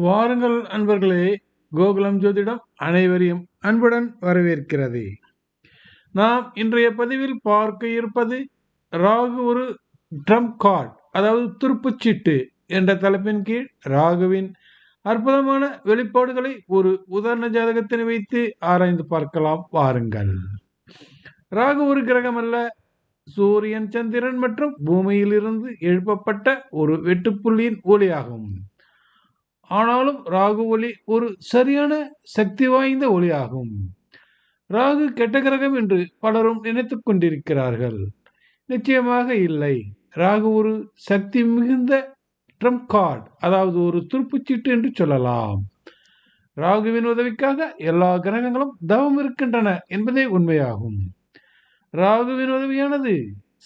வாருங்கள் அன்பர்களே, கோகுலம் ஜோதிடம் அனைவரையும் அன்புடன் வரவேற்கிறது. நாம் இன்றைய பதிவில் பார்க்க இருப்பது ராகு ஒரு ட்ரம்ப் கார்டு, அதாவது துருப்புச்சீட்டு என்ற தலைப்பின் கீழ் ராகுவின் அற்புதமான வெளிப்பாடுகளை ஒரு உதாரண ஜாதகத்தினை வைத்து ஆராய்ந்து பார்க்கலாம். வாருங்கள். ராகு ஒரு கிரகம் அல்ல, சூரியன், சந்திரன் மற்றும் பூமியில் இருந்து எழுப்பப்பட்ட ஒரு வெட்டுப்புள்ளியின் ஒளியாகும். ஆனாலும் ராகு ஒளி ஒரு சரியான சக்தி வாய்ந்த ஒளியாகும். ராகு கெட்ட கிரகம் என்று பலரும் நினைத்துக் கொண்டிருக்கிறார்கள். நிச்சயமாக இல்லை. ராகு ஒரு சக்தி மிகுந்த ட்ரம்ப் கார்டு, அதாவது ஒரு துருப்புச்சீட்டு என்று சொல்லலாம். ராகுவின் உதவிக்காக எல்லா கிரகங்களும் தவம் இருக்கின்றன என்பதே உண்மையாகும். ராகுவின் உதவியானது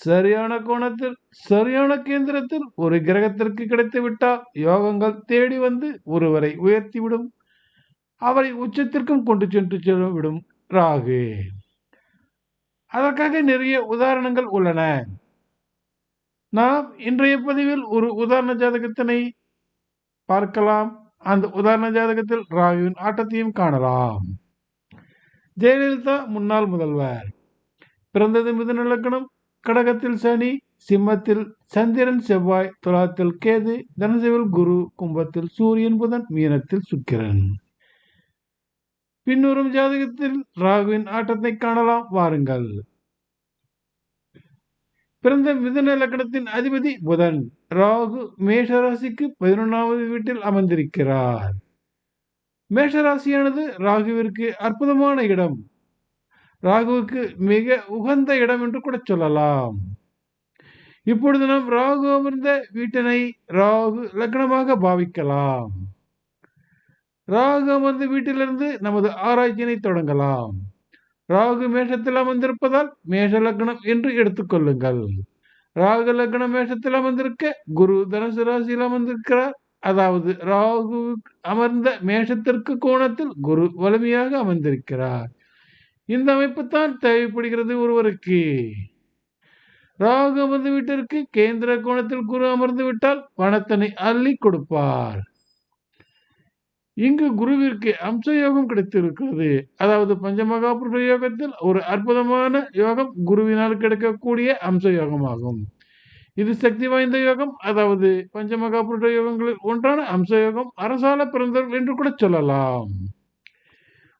சரியான கோணத்தில், சரியான கேந்திரத்தில் ஒரு கிரகத்திற்கு கிடைத்துவிட்டால் யோகங்கள் தேடி வந்து ஒருவரை உயர்த்திவிடும், அவரை உச்சத்திற்கும் கொண்டு சென்று விடும் ராகு. அதற்காக நிறைய உதாரணங்கள் உள்ளன. நாம் இன்றைய பதிவில் ஒரு உதாரண ஜாதகத்தினை பார்க்கலாம். அந்த உதாரண ஜாதகத்தில் ராகுவின் ஆட்டத்தையும் காணலாம். ஜெயலலிதா முன்னாள் முதல்வர். பிறந்தது மிதுன லக்னம், கடகத்தில் சனி, சிம்மத்தில் சந்திரன் செவ்வாய், துலாத்தில் கேது, தனுசுவில் குரு, கும்பத்தில் சூரியன் புதன், மீனத்தில் சுக்கிரன். பின்வரும் ஜாதகத்தில் ராகுவின் ஆட்டத்தை காணலாம். வாருங்கள். பிறந்த மிதுன லக்னத்தின் அதிபதி புதன். ராகு மேஷராசிக்கு 11வது வீட்டில் அமர்ந்திருக்கிறார். மேஷராசியானது ராகுவிற்கு அற்புதமான இடம், ராகுவுக்கு மிக உகந்த இடம் என்று கூட சொல்லலாம். இப்பொழுது நாம் ராகு அமர்ந்த வீட்டினை ராகு லக்னமாக பாவிக்கலாம். ராகு அமர்ந்த வீட்டிலிருந்து நமது ஆராய்ச்சியினை தொடங்கலாம். ராகு மேஷத்தில் அமர்ந்திருப்பதால் மேஷ லக்னம் என்று எடுத்துக்கொள்ளுங்கள். ராகு லக்னம் மேஷத்தில் அமர்ந்திருக்க குரு தனுசு ராசியில் அமர்ந்திருக்கிறார். அதாவது ராகு அமர்ந்த மேஷத்திற்கு கோணத்தில் குரு வலிமையாக அமர்ந்திருக்கிறார். இந்த அமைப்பு தான் தேவைப்படுகிறது ஒருவருக்கு. ராகு அமர்ந்து வீட்டிற்கு கேந்திர கோணத்தில் குரு அமர்ந்து விட்டால் பணத்தினை அள்ளி கொடுப்பார். இங்கு குருவிற்கு அம்ச யோகம் கிடைத்திருக்கிறது. அதாவது பஞ்சமகாபுருஷ யோகத்தில் ஒரு அற்புதமான யோகம் குருவினால் கிடைக்கக்கூடிய அம்ச யோகமாகும். இது சக்தி வாய்ந்த யோகம். அதாவது பஞ்சமகாபுருஷ யோகங்களில் ஒன்றான அம்ச யோகம் அரசால பிறந்தவர்கள் என்று கூட சொல்லலாம்.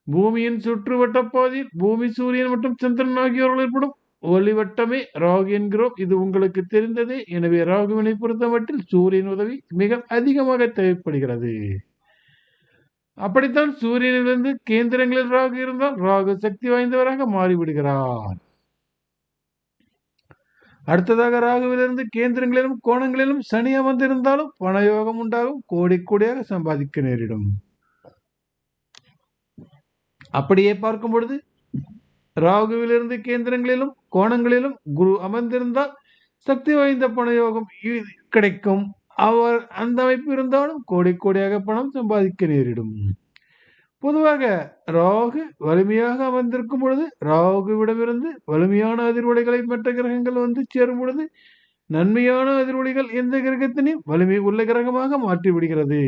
பூமியின் சுற்றுவட்ட பாதையில் பூமி, சூரியன் மற்றும் சந்திரன் ஆகியோர்கள் ஏற்படும் ஒளிவட்டமே ராகு என்கிறோம். இது உங்களுக்கு தெரிந்ததே. எனவே ராகுவினை பொறுத்த மட்டில் சூரியன் உதவி மிக அதிகமாக தேவைப்படுகிறது. அப்படித்தான் சூரியனிலிருந்து கேந்திரங்களில் ராகு இருந்தால் ராகு சக்தி வாய்ந்தவராக மாறிவிடுகிறார். அடுத்ததாக ராகுவிலிருந்து கேந்திரங்களிலும் கோணங்களிலும் சனி அமர்ந்திருந்தாலும் பணயோகம் உண்டாகும், கோடி கோடியாக சம்பாதிக்க நேரிடும். அப்படியே பார்க்கும் பொழுது ராகுவிலிருந்து கேந்திரங்களிலும் கோணங்களிலும் குரு அமர்ந்திருந்தால் சக்தி வாய்ந்த பணயோகம் கிடைக்கும். அவர் அந்த அமைப்பு இருந்தாலும் கோடி கோடியாக பணம் சம்பாதிக்க நேரிடும். பொதுவாக ராகு வலிமையாக அமர்ந்திருக்கும் பொழுது ராகுவிடமிருந்து வலிமையான அதிர்வலைகளை மற்ற கிரகங்கள் வந்து சேரும் பொழுது நன்மையான அதிர்வலைகள் எந்த கிரகத்தினையும் வலிமை உள்ள கிரகமாக மாற்றிவிடுகிறது.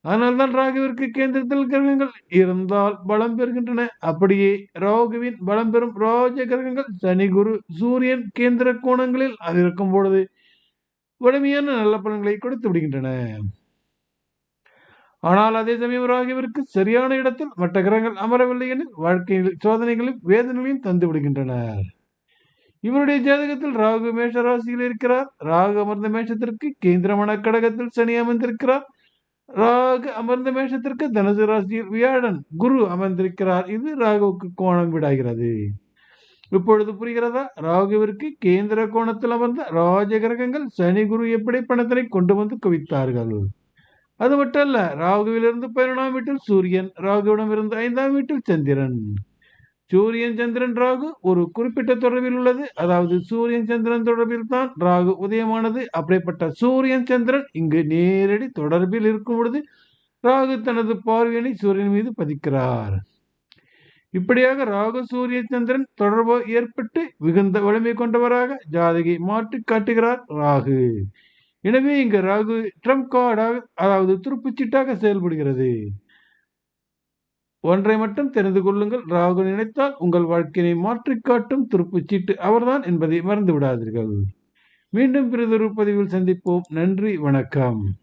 அதனால்தான் ராகுவிற்கு கேந்திரத்தில் கிரகங்கள் இருந்தால் பலம் பெறுகின்றன. அப்படியே ராகுவின் பலம் பெறும் ராஜ கிரகங்கள் சனி, குரு, சூரியன் கேந்திர கோணங்களில் இருக்கும் பொழுது வலிமையான நல்ல பலன்களை கொடுத்து விடுகின்றன. ஆனால் அதே சமயம் ராகுவிற்கு சரியான இடத்தில் மற்ற கிரகங்கள் அமரவில்லை எனில் வாழ்க்கையில் சோதனைகளையும் வேதனைகளையும் தந்து விடுகின்றனர். இவருடைய ஜாதகத்தில் ராகு மேஷ ராசியில் இருக்கிறார். ராகு அமர்ந்த மேஷத்திற்கு கேந்திரமான கடகத்தில் சனி அமர்ந்திருக்கிறார். ராகு அமர்ந்த மேஷத்திற்கு தனுசு ராசியில் வியாழன், குரு அமர்ந்திருக்கிறார். இது ராகுவுக்கு கோணம் விடாகிறது. இப்பொழுது புரிகிறதா? ராகுவிற்கு கேந்திர கோணத்தில் அமர்ந்த ராஜ கிரகங்கள் சனி, குரு எப்படி பணத்தினை கொண்டு வந்து குவித்தார்கள். அது மட்டுமல்ல, ராகுவிலிருந்து 11ஆம் வீட்டில் சூரியன், ராகுவிடம் இருந்து 5ஆம் வீட்டில் சந்திரன். சூரியன், சந்திரன், ராகு ஒரு குறிப்பிட்ட தொடர்பில் உள்ளது. அதாவது சூரியன் சந்திரன் தொடர்பில் தான் ராகு உதயமானது. அப்படிப்பட்ட சூரியன் சந்திரன் இங்கு நேரடி தொடர்பில் இருக்கும் பொழுது ராகு தனது பார்வையினை சூரியன் மீது பதிக்கிறார். இப்படியாக ராகு, சூரிய, சந்திரன் தொடர்பு ஏற்பட்டு மிகுந்த வலிமை கொண்டவராக ஜாதகை மாற்றி காட்டுகிறார் ராகு. எனவே இங்கு ராகு ட்ரம்ப் கார்டாக, அதாவது துருப்புச்சீட்டாக செயல்படுகிறது. ஒன்றை மட்டும் தெரிந்து கொள்ளுங்கள், ராகு நினைத்தால் உங்கள் வாழ்க்கையை மாற்றிக் காட்டும் துருப்புச்சீட்டு அவர்தான் என்பதை மறந்து விடாதீர்கள். மீண்டும் பிறிதொரு பதிவில் சந்திப்போம். நன்றி, வணக்கம்.